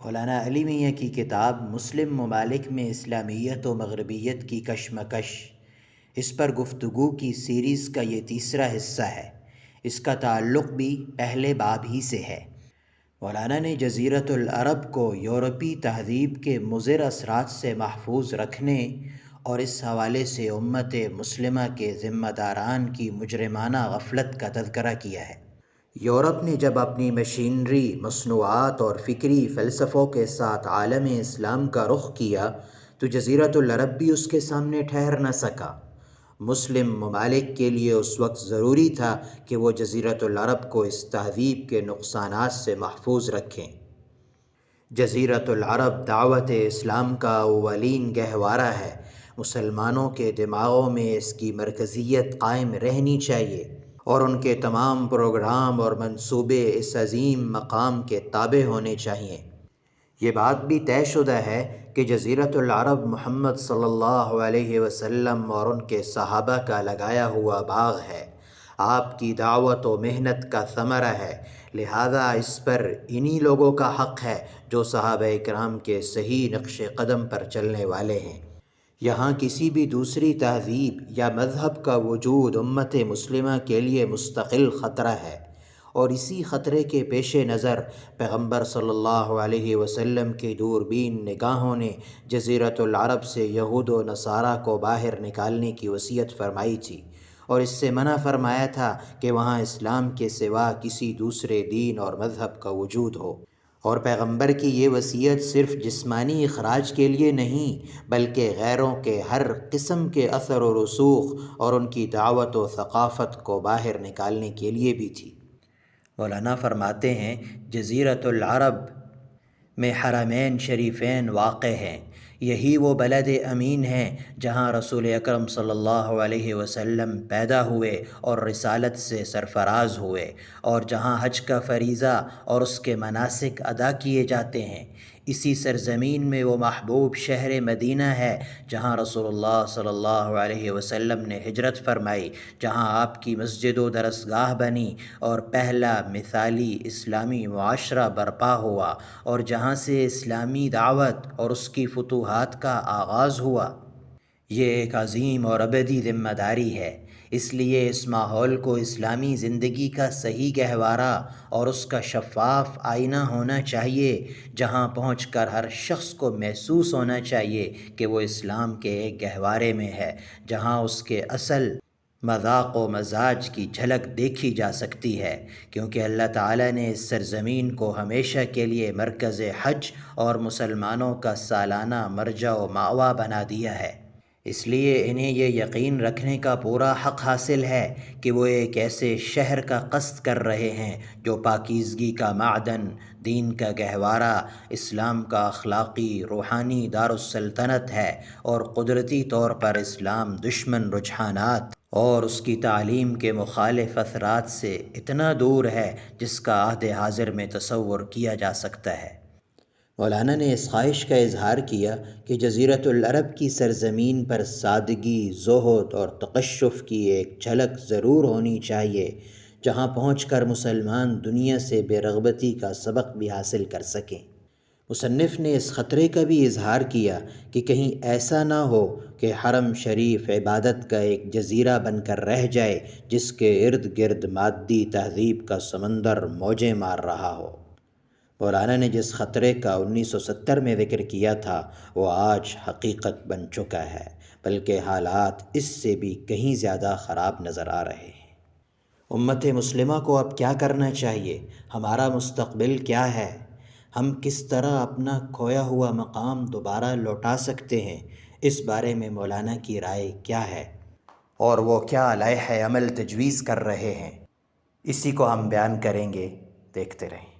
مولانا علی میاں کی کتاب مسلم ممالک میں اسلامیت و مغربیت کی کشمکش، اس پر گفتگو کی سیریز کا یہ تیسرا حصہ ہے۔ اس کا تعلق بھی پہلے باب ہی سے ہے۔ مولانا نے جزیرۃ العرب کو یورپی تہذیب کے مضر اثرات سے محفوظ رکھنے اور اس حوالے سے امت مسلمہ کے ذمہ داران کی مجرمانہ غفلت کا تذکرہ کیا ہے۔ یورپ نے جب اپنی مشینری، مصنوعات اور فکری فلسفوں کے ساتھ عالم اسلام کا رخ کیا تو جزیرۃ العرب بھی اس کے سامنے ٹھہر نہ سکا۔ مسلم ممالک کے لیے اس وقت ضروری تھا کہ وہ جزیرۃ العرب کو اس تہذیب کے نقصانات سے محفوظ رکھیں۔ جزیرۃ العرب دعوت اسلام کا اولین گہوارہ ہے۔ مسلمانوں کے دماغوں میں اس کی مرکزیت قائم رہنی چاہیے اور ان کے تمام پروگرام اور منصوبے اس عظیم مقام کے تابع ہونے چاہئیں۔ یہ بات بھی طے شدہ ہے کہ جزیرۃ العرب محمد صلی اللہ علیہ وسلم اور ان کے صحابہ کا لگایا ہوا باغ ہے، آپ کی دعوت و محنت کا ثمرہ ہے، لہذا اس پر انہی لوگوں کا حق ہے جو صحابہ کرام کے صحیح نقش قدم پر چلنے والے ہیں۔ یہاں کسی بھی دوسری تہذیب یا مذہب کا وجود امت مسلمہ کے لیے مستقل خطرہ ہے، اور اسی خطرے کے پیش نظر پیغمبر صلی اللہ علیہ وسلم کی دوربین نگاہوں نے جزیرۃ العرب سے یہود و نصارہ کو باہر نکالنے کی وصیت فرمائی تھی، اور اس سے منع فرمایا تھا کہ وہاں اسلام کے سوا کسی دوسرے دین اور مذہب کا وجود ہو۔ اور پیغمبر کی یہ وصیت صرف جسمانی اخراج کے لیے نہیں بلکہ غیروں کے ہر قسم کے اثر و رسوخ اور ان کی دعوت و ثقافت کو باہر نکالنے کے لیے بھی تھی۔ مولانا فرماتے ہیں جزیرۃ العرب میں حرمین شریفین واقع ہیں، یہی وہ بلد امین ہیں جہاں رسول اکرم صلی اللہ علیہ وسلم پیدا ہوئے اور رسالت سے سرفراز ہوئے، اور جہاں حج کا فریضہ اور اس کے مناسک ادا کیے جاتے ہیں۔ اسی سرزمین میں وہ محبوب شہر مدینہ ہے جہاں رسول اللہ صلی اللہ علیہ وسلم نے ہجرت فرمائی، جہاں آپ کی مسجد و درسگاہ بنی اور پہلا مثالی اسلامی معاشرہ برپا ہوا، اور جہاں سے اسلامی دعوت اور اس کی فتوحات کا آغاز ہوا۔ یہ ایک عظیم اور ابدی ذمہ داری ہے، اس لیے اس ماحول کو اسلامی زندگی کا صحیح گہوارہ اور اس کا شفاف آئینہ ہونا چاہیے، جہاں پہنچ کر ہر شخص کو محسوس ہونا چاہیے کہ وہ اسلام کے ایک گہوارے میں ہے، جہاں اس کے اصل مذاق و مزاج کی جھلک دیکھی جا سکتی ہے، کیونکہ اللہ تعالیٰ نے اس سرزمین کو ہمیشہ کے لیے مرکز حج اور مسلمانوں کا سالانہ مرجع و مأویٰ بنا دیا ہے۔ اس لیے انہیں یہ یقین رکھنے کا پورا حق حاصل ہے کہ وہ ایک ایسے شہر کا قصد کر رہے ہیں جو پاکیزگی کا معدن، دین کا گہوارہ، اسلام کا اخلاقی روحانی دارالسلطنت ہے، اور قدرتی طور پر اسلام دشمن رجحانات اور اس کی تعلیم کے مخالف اثرات سے اتنا دور ہے جس کا عہد حاضر میں تصور کیا جا سکتا ہے۔ مولانا نے اس خواہش کا اظہار کیا کہ جزیرۃ العرب کی سرزمین پر سادگی، زہد اور تقشف کی ایک جھلک ضرور ہونی چاہیے، جہاں پہنچ کر مسلمان دنیا سے بے رغبتی کا سبق بھی حاصل کر سکیں۔ مصنف نے اس خطرے کا بھی اظہار کیا کہ کہیں ایسا نہ ہو کہ حرم شریف عبادت کا ایک جزیرہ بن کر رہ جائے جس کے ارد گرد مادی تہذیب کا سمندر موجیں مار رہا ہو۔ مولانا نے جس خطرے کا 1970 میں ذکر کیا تھا وہ آج حقیقت بن چکا ہے، بلکہ حالات اس سے بھی کہیں زیادہ خراب نظر آ رہے ہیں۔ امت مسلمہ کو اب کیا کرنا چاہیے؟ ہمارا مستقبل کیا ہے؟ ہم کس طرح اپنا کھویا ہوا مقام دوبارہ لوٹا سکتے ہیں؟ اس بارے میں مولانا کی رائے کیا ہے اور وہ کیا لائحہ عمل تجویز کر رہے ہیں؟ اسی کو ہم بیان کریں گے، دیکھتے رہیں۔